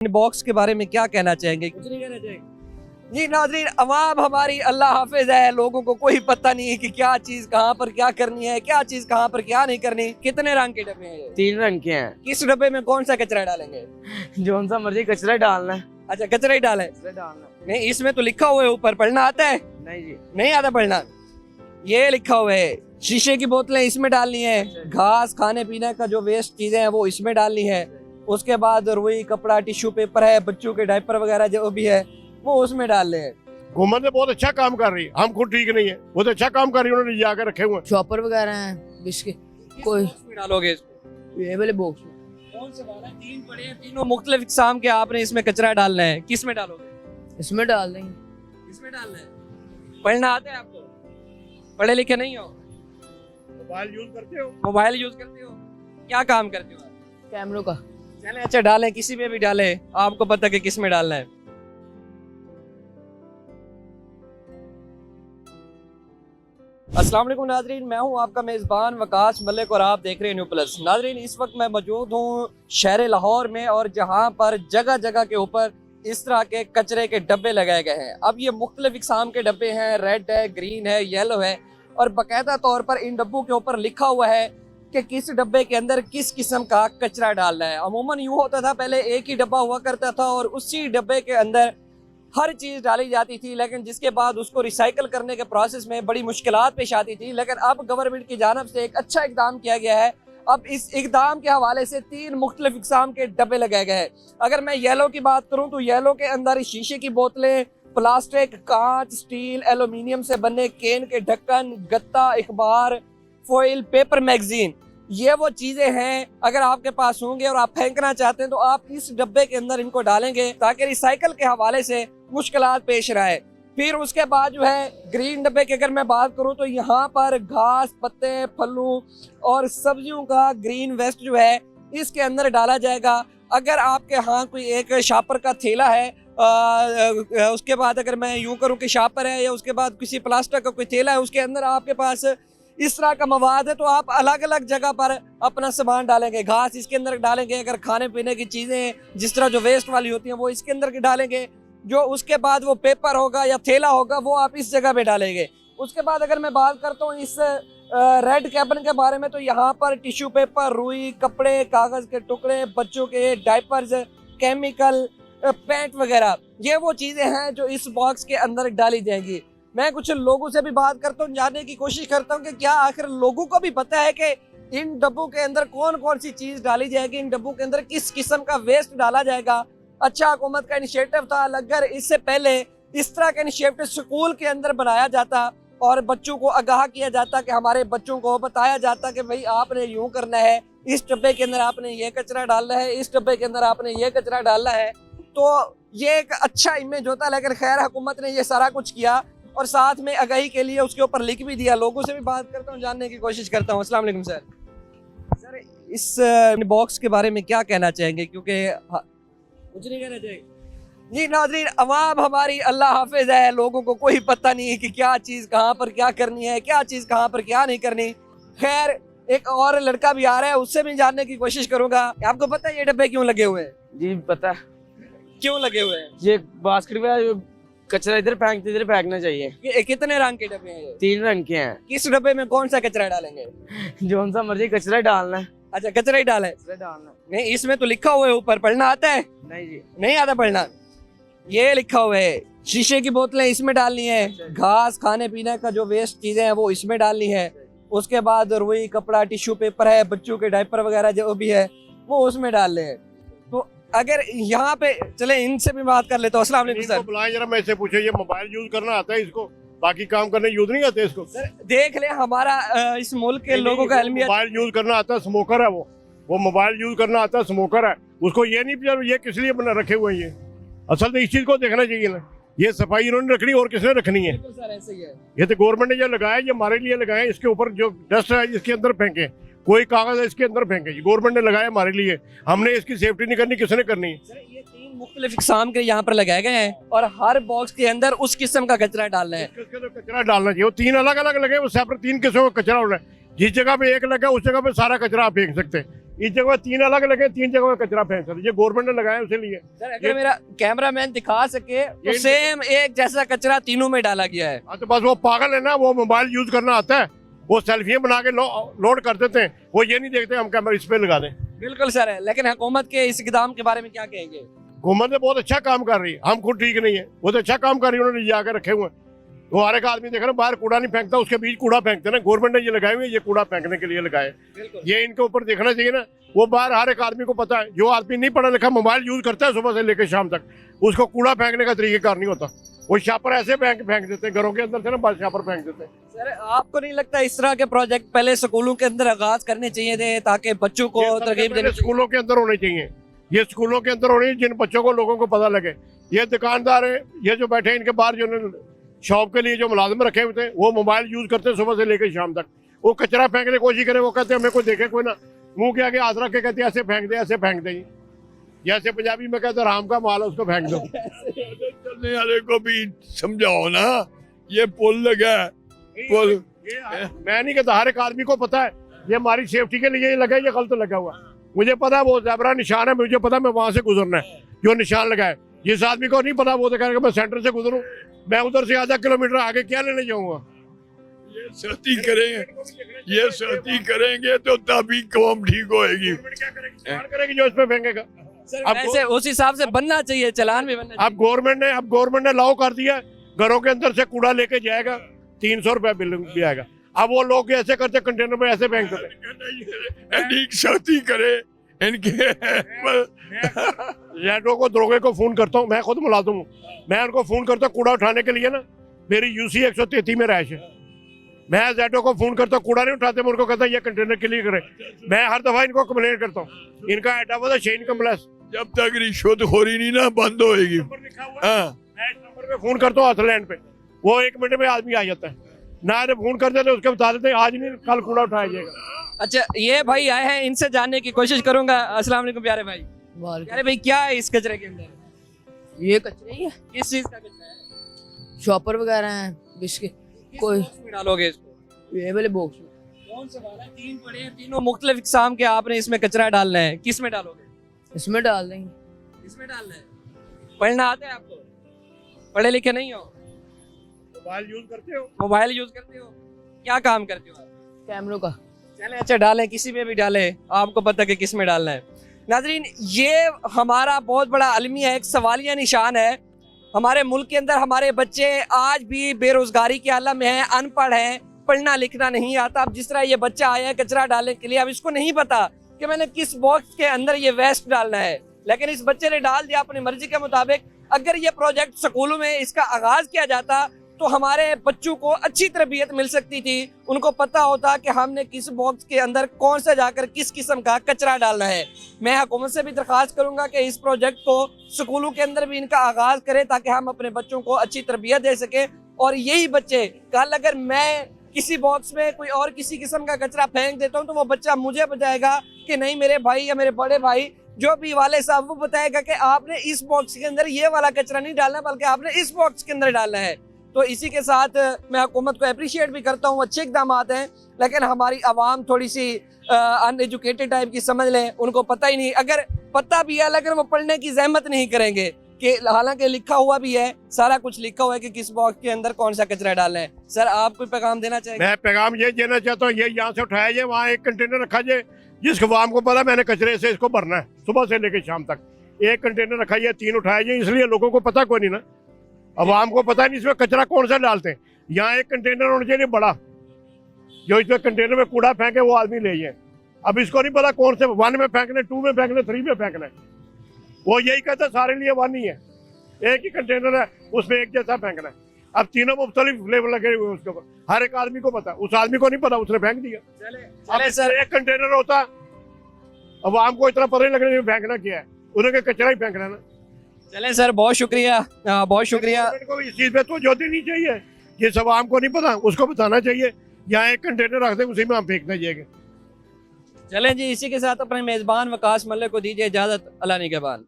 Box के बारे में क्या कहना चाहेंगे? कुछ नहीं कहना चाहेंगे जी नाज़रीन। अवाम हमारी अल्लाह हाफिज है, लोगों को कोई पता नहीं है कि क्या चीज कहाँ पर क्या करनी है, क्या चीज कहाँ पर क्या नहीं करनी। कितने रंग के डब्बे हैं ये? 3 रंग के हैं। किस डब्बे में कौन सा कचरा डालेंगे? जो सा मर्जी कचरा डालना है। अच्छा, कचरा ही डाले। नहीं, इसमें तो लिखा हुआ है ऊपर, पढ़ना आता है? नहीं जी, नहीं आता पढ़ना। ये लिखा हुआ है शीशे की बोतलें इसमें डालनी है, घास खाने पीने का जो वेस्ट चीजें हैं वो इसमें डालनी है, उसके बाद रुई कपड़ा टिश्यू पेपर है, बच्चों के डायपर वगैरह जो भी है वो उसमें डाल रहे हैं। हुकूमत ने बहुत अच्छा काम कर रही है, हम खुद ठीक नहीं है, बहुत अच्छा काम कर रही है, उन्होंने जाकर रखे हुए हैं। चॉपर वगैरह हैं, बिस्किट कोई बॉक्स में डालोगे इसको? ये वाले बॉक्स में। कौन से वाला? 3 पड़े हैं, तीनों मुख्तलिफ इकसाम के, आपने इसमें कचरा डालना है। किस में डालोगे? इसमें डाल देंगे। इसमें डालना है। पढ़ना आता है आपको? पढ़े लिखे नहीं हो? मोबाइल यूज करते हो? मोबाइल यूज करते हो? क्या काम करते हो आप? कैमरों का। चले अच्छा, डालें, किसी में भी डालें, आपको पता है कि किस में डालना है। अस्सलाम वालेकुम नाजरीन, मैं हूं आपका मेज़बान वकास मलिक और आप देख रहे हैं न्यू प्लस। नाजरीन, इस वक्त मैं मौजूद हूं शहर लाहौर में और जहां पर जगह जगह के ऊपर इस तरह के कचरे के डब्बे लगाए गए हैं। अब ये मुख्तलिफ इकसाम के डब्बे हैं, रेड है, ग्रीन है, येलो है, और बाकायदा तौर पर इन डब्बों के ऊपर लिखा हुआ है कि किस डब्बे के अंदर किस किस्म का कचरा डालना है। अमूमन यूँ होता था, पहले एक ही डब्बा हुआ करता था और उसी डब्बे के अंदर हर चीज़ डाली जाती थी, लेकिन जिसके बाद उसको रिसाइकल करने के प्रोसेस में बड़ी मुश्किलात पेश आती थी। लेकिन अब गवर्नमेंट की जानिब से एक अच्छा इकदाम किया गया है। अब इस इकदाम के हवाले से 3 मुख्तलिफ इकसाम के डब्बे लगाए गए हैं। अगर मैं येलो की बात करूं तो येलो के अंदर शीशे की बोतलें, प्लास्टिक, कांच, स्टील, एल्यूमिनियम से बने केन के ढक्कन, गत्ता, अखबार, फॉइल, पेपर, मैगजीन, ये वो चीजें हैं। अगर आपके पास होंगे और आप फेंकना चाहते हैं तो आप इस डब्बे के अंदर इनको डालेंगे ताकि रिसाइकल के हवाले से मुश्किलात पेश रहे। फिर उसके बाद जो है ग्रीन डब्बे की अगर मैं बात करूं तो यहाँ पर घास, पत्ते, फलों और सब्जियों का ग्रीन वेस्ट जो है इसके अंदर डाला जाएगा। अगर आपके यहाँ कोई एक शापर का थैला है, उसके बाद अगर मैं यूं करूं कि शापर है या उसके बाद किसी प्लास्टिक का कोई थैला है, उसके अंदर आपके पास इस तरह का मवाद है, तो आप अलग अलग जगह पर अपना सामान डालेंगे। घास इसके अंदर डालेंगे, अगर खाने पीने की चीज़ें जिस तरह जो वेस्ट वाली होती हैं वो इसके अंदर डालेंगे। जो उसके बाद वो पेपर होगा या थैला होगा वो आप इस जगह पे डालेंगे। उसके बाद अगर मैं बात करता हूँ इस रेड कैबिन के बारे में, तो यहाँ पर टिश्यू पेपर, रुई कपड़े, कागज़ के टुकड़े, बच्चों के डायपर्स, केमिकल, पेंट वगैरह, ये वो चीज़ें हैं जो इस बॉक्स के अंदर डाली जाएंगी। मैं कुछ लोगों से भी बात करता हूँ, जानने की कोशिश करता हूँ कि क्या आखिर लोगों को भी पता है कि इन डब्बों के अंदर कौन कौन सी चीज़ डाली जाएगी, इन डब्बों के अंदर किस किस्म का वेस्ट डाला जाएगा। अच्छा हुकूमत का इनिशिएटिव था, अगर इससे पहले इस तरह का इनिशिएटिव स्कूल के अंदर बनाया जाता और बच्चों को आगाह किया जाता, कि हमारे बच्चों को बताया जाता कि भाई आपने यूँ करना है, इस डब्बे के अंदर आपने ये कचरा डालना है, इस डब्बे के अंदर आपने ये कचरा डालना है, तो ये एक अच्छा इमेज होता। लेकिन खैर हुकूमत ने ये सारा कुछ किया और साथ में आगाही के लिए उसके ऊपर लिख भी दिया। लोगों से भी बात करता हूँ, जानने की कोशिश करता हूँ। अस्सलाम वालेकुम सर। सर, इस बॉक्स के बारे में क्या कहना चाहेंगे? क्योंकि कुछ नहीं कहना चाहेंगे जी नाज़रीन। अवाम हमारी अल्लाह हाफिज है, लोगों को कोई पता नहीं है कि क्या चीज़ कहाँ पर क्या करनी है, क्या चीज़ कहाँ पर क्या नहीं करनी। खैर, एक और लड़का भी आ रहा है, उससे भी जानने की कोशिश करूंगा। आपको पता है ये डब्बे क्यों लगे हुए हैं? जी पता। क्यों लगे हुए हैं? ये बास्केट में कचरा इधर फेंकना चाहिए। ये कितने रंग के डब्बे हैं ये? 3 रंग के हैं। किस डब्बे में कौन सा कचरा डालेंगे? जो सा मर्जी कचरा डालना है। अच्छा, कचरा ही डाले। नहीं, इसमें तो लिखा हुआ है ऊपर, पढ़ना आता है? नहीं जी, नहीं आता पढ़ना। ये लिखा हुआ है शीशे की बोतलें इसमें डालनी है, घास खाने पीने का जो वेस्ट चीजें हैं वो इसमें डालनी है, उसके बाद रुई कपड़ा, टिश्यू पेपर है, बच्चों के डायपर वगैरह जो भी है वो उसमें डाल ले। तो अगर यहाँ पे चले इनसे भी बात कर लेते हो। अस्सलाम वालेकुम सर। बुलाएं जरा, मैं से पूछे ये मोबाइल यूज करना आता है इसको? बाकी काम करने यूज नहीं आते इसको? सर देख ले, हमारा इस मुल्क के लोगों का अहमियत। मोबाइल यूज करना आता है, स्मोकर है वो मोबाइल यूज करना आता है, स्मोकर है, उसको ये नहीं पता ये किस लिए बना रखे हुए हैं। ये असल तो इस चीज को देखना चाहिए ना, ये सफाई इन्होंने रखनी और किसने रखनी है? सर ऐसे ही है। ये तो गवर्नमेंट ने जो लगाया ये हमारे लिए लगाया, इसके ऊपर जो डस्ट है इसके अंदर फेंके, कोई कागज है इसके अंदर फेंके, गवर्नमेंट ने लगाया हमारे लिए, हमने इसकी सेफ्टी नहीं करनी, किसने करनी है? सर ये 3 मुख्तलिफ इकसाम के यहाँ पर लगाए गए हैं और हर बॉक्स के अंदर उस किस्म का कचरा डालना है। कचरा डालना चाहिए, वो 3 अलग अलग लगे, वो सेपरेट 3 किस्मों का कचरा होना है। जिस जगह पे एक लगा उस जगह पे सारा कचरा आप फेंक सकते हैं। इस जगह 3 अलग लगे, 3 जगह कचरा फेंक सकते, ये गवर्नमेंट ने लगाया उसे लिए। सर अगर मेरा कैमरामैन दिखा सके तो सेम एक जैसा कचरा तीनों में डाला गया है। हाँ तो बस वो पागल है ना, वो मोबाइल यूज करना आता है, वो सेल्फियां बना के लोड कर देते हैं, वो ये नहीं देखते हम कैमरा इस पे लगा दें। बिल्कुल सर, लेकिन हुकूमत के इस इकदाम के बारे में क्या कहेंगे? हुकूमत ने बहुत अच्छा काम कर रही है, हम खुद ठीक नहीं है, बहुत अच्छा काम कर रही है, उन्होंने जाकर रखे हुए हैं। वो हर एक आदमी देख रहे बाहर कूड़ा नहीं फेंकता, उसके बीच कूड़ा फेंकते ना, गवर्नमेंट ने ये लगाए हुए, ये कूड़ा फेंकने के लिए लगाए, ये इनके ऊपर देखना चाहिए ना। वो बाहर हर एक आदमी को पता है, जो आदमी नहीं पढ़ा लिखा मोबाइल यूज करता है सुबह से लेकर शाम तक, उसको कूड़ा फेंकने का तरीकेकार नहीं होता। वो शापर ऐसे फेंक देते हैं घरों के अंदर से ना, बस शापर फेंक देते हैं। सर आपको नहीं लगता इस तरह के प्रोजेक्ट पहले स्कूलों के अंदर आगाज करने चाहिए थे ताकि बच्चों को तरकीब देने? स्कूलों के अंदर होने चाहिए, ये स्कूलों के अंदर होने, जिन बच्चों को लोगों को पता लगे। ये दुकानदार है, ये जो बैठे हैं इनके बाहर जो शॉप के लिए जो मुलाजिम रखे हुए थे, वो मोबाइल यूज करते हैं सुबह से लेकर शाम तक। वो कचरा फेंकने की कोशिश करे, वो कहते हैं हमें कोई देखे कोई ना, मुंह के आगे हाथ रख के कहते हैं ऐसे फेंक दे, ऐसे फेंक दे। जैसे पंजाबी में कहते हैं राम का माल है उसको फेंक दो। चलने वाले को भी समझाओ ना, ये पुल लगा है, पुल मैं नहीं कहता, हर एक आदमी को पता है ये हमारी सेफ्टी के लिए लगा है, ये गलत लगा हुआ। मुझे पता है वो ज़ेब्रा निशान है, मुझे पता मैं वहां से गुजरना है, जो निशान लगा है। जिस आदमी को नहीं पता वो तो कहेगा मैं सेंटर से गुजरूं, मैं उधर से आधा किलोमीटर आगे क्या लेने जाऊंगा। ये सख्ती करेंगे, ये सख्ती करेंगे तो तभी कौम ठीक होएगी। क्या करेगी जो इस पे फेंकेगा? सर वैसे उस हिसाब से बनना चाहिए, चालान भी बनना अब गवर्नमेंट ने लॉ कर दिया, घरों के अंदर से कूड़ा लेके जाएगा, 300 रुपए बिल भी आएगा। अब वो लोग ऐसे करते, कंटेनर में ऐसे फेंक देते। सख्ती करे इनके। जेडो को दरोगे को फोन करता हूँ, मैं खुद मुलाजिम हूँ, मैं उनको फोन करता हूँ कूड़ा उठाने के लिए ना, मेरी यूसी 133 में रैश है। मैं जेडो को फोन करता हूँ, कूड़ा नहीं उठाते, मैं उनको कहता हूँ ये कंटेनर के लिए करे। मैं हर दफा इनको कंप्लेन करता हूँ, इनका एड्रेस होता है शेन कम्प्लेक्स। जब तक रिश्वतखोरी नहीं ना बंद होएगी। हाँ मैं इस नंबर पे फोन करता हूँ हथलैंड पे, वो 1 मिनट में आदमी आ जाता है ना, फोन कर देते उसके बता देते आज नहीं कल कूड़ा उठाया जाएगा। अच्छा ये भाई आए हैं, इनसे जानने की कोशिश करूंगा। अस्सलाम वालेकुम प्यारे भाई। प्यारे भाई क्या है इस कचरे के अंदर? ये कचरे ही है, किस चीज का कचरा है? शॉपर वगैरह हैं, बिस्किट, किस कोई बॉक्स में डालोगे इसको? ये वाले बॉक्स में। कौन सा वाला? 3 पड़े हैं, तीनों मुख्तलिफ इकसाम के, आपने इसमें कचरा डालना है, किस में डालोगे? इसमें डाल देंगे। इसमें डालना है। पढ़ना आता है आपको? पढ़े लिखे नहीं हो? मोबाइल यूज करते हो? मोबाइल यूज करते हो? क्या काम करते हो आप? कैमरों का। चले अच्छा डालें, किसी में भी डालें, आपको पता कि किस में डालना है। नाजरीन ये हमारा बहुत बड़ा अलमिया एक सवालिया निशान है। हमारे मुल्क के अंदर हमारे बच्चे आज भी बेरोजगारी के आलम में हैं, अनपढ़ हैं, पढ़ना लिखना नहीं आता। अब जिस तरह ये बच्चा आया है कचरा डालने के लिए, अब इसको नहीं पता कि मैंने किस बॉक्स के अंदर ये वेस्ट डालना है, लेकिन इस बच्चे ने डाल दिया अपनी मर्जी के मुताबिक। अगर ये प्रोजेक्ट स्कूलों में इसका आगाज किया जाता तो हमारे बच्चों को अच्छी तरबियत मिल सकती थी, उनको पता होता कि हमने किस बॉक्स के अंदर कौन सा जाकर किस किस्म का कचरा डालना है। मैं हुकूमत से भी दरख्वास्त करूंगा कि इस प्रोजेक्ट को स्कूलों के अंदर भी इनका आगाज करें ताकि हम अपने बच्चों को अच्छी तरबियत दे सकें। और यही बच्चे कल अगर मैं किसी बॉक्स में कोई और किसी किस्म का कचरा फेंक देता हूँ तो वो बच्चा मुझे बताएगा कि नहीं, मेरे भाई या मेरे बड़े भाई जो भी वाले साहब, वो बताएगा कि आपने इस बॉक्स के अंदर ये वाला कचरा नहीं डालना बल्कि आपने इस बॉक्स के अंदर डालना है। तो इसी के साथ मैं हुकूमत को अप्रिशिएट भी करता हूँ, अच्छे इकदाम हैं, लेकिन हमारी आवाम थोड़ी सी अनएजुकेटेड टाइप की समझ लें, उनको पता ही नहीं। अगर पता भी है लेकिन वो पढ़ने की जहमत नहीं करेंगे कि हालांकि लिखा हुआ भी है, सारा कुछ लिखा हुआ है कि किस बॉक्स के अंदर कौन सा कचरा डालना है। सर आप कोई पैगाम देना चाहेंगे? मैं पैगाम ये देना चाहता हूँ, ये यहाँ से उठाया जाए, वहाँ एक कंटेनर रखा जाए, जिस आवाम को पता मैंने कचरे से इसको भरना है सुबह से लेकर शाम तक। एक कंटेनर रखा जाए, 3 उठाया जाए, इसलिए लोगों को पता कोई नहीं ना, अवाम को पता नहीं इसमें कचरा कौन सा डालते हैं। यहाँ एक कंटेनर होना चाहिए बड़ा, जो इसमें कंटेनर में कूड़ा फेंके वो आदमी ले जाए। अब इसको नहीं पता कौन से 1 में फेंकने, 2 में फेंकने, 3 में फेंकना है। वो यही कहता है सारे लिए 1 ही है, एक ही कंटेनर है, उसमें एक जैसा फेंकना है। अब तीनों मुख्तलिफ फ्लेवर लगे हुए उसके ऊपर, हर एक आदमी को पता, उस आदमी को नहीं पता, उसने फेंक दिया। चले सर, एक कंटेनर होता, अवाम को इतना पता नहीं लग रहा फेंकना क्या है, उन्हें कचरा ही फेंकना ना। चलें सर, बहुत शुक्रिया, बहुत शुक्रिया। को इस चीज पे तो जो देनी चाहिए, जिस आवाम को नहीं पता उसको बताना चाहिए। यहाँ एक कंटेनर रख दे, उसी में हम फेंकना चाहिए। चलें जी, इसी के साथ अपने मेजबान वकास मल्ले को दीजिए इजाजत। अल्लाह निगहबान।